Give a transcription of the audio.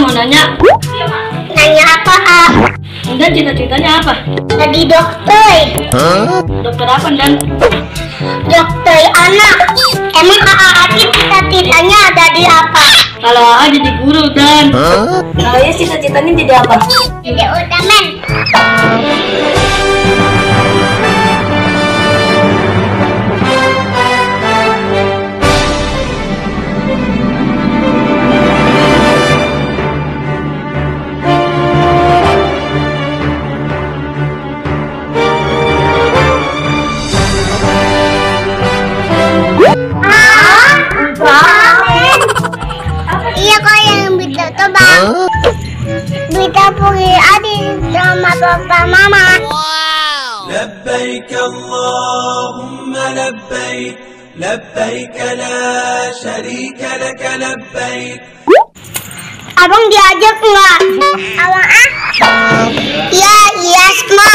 mau nanya. Nanya apa, A? Dan cita-citanya apa? Jadi dokter. Dokter apa, Dan? Dokter anak. Emang Aati cita-citanya jadi apa? Kalau A jadi guru, Dan. Kalau ya cita-citanya jadi apa? Jadi Ultraman. Iya kok yang bisa tuh bang. Bisa pergi adik sama papa mama. لبيك اللهم لبيك لبيك لا شريك لك لبيك. Abang diajak nggak? Abang ah? Ya, iya semua.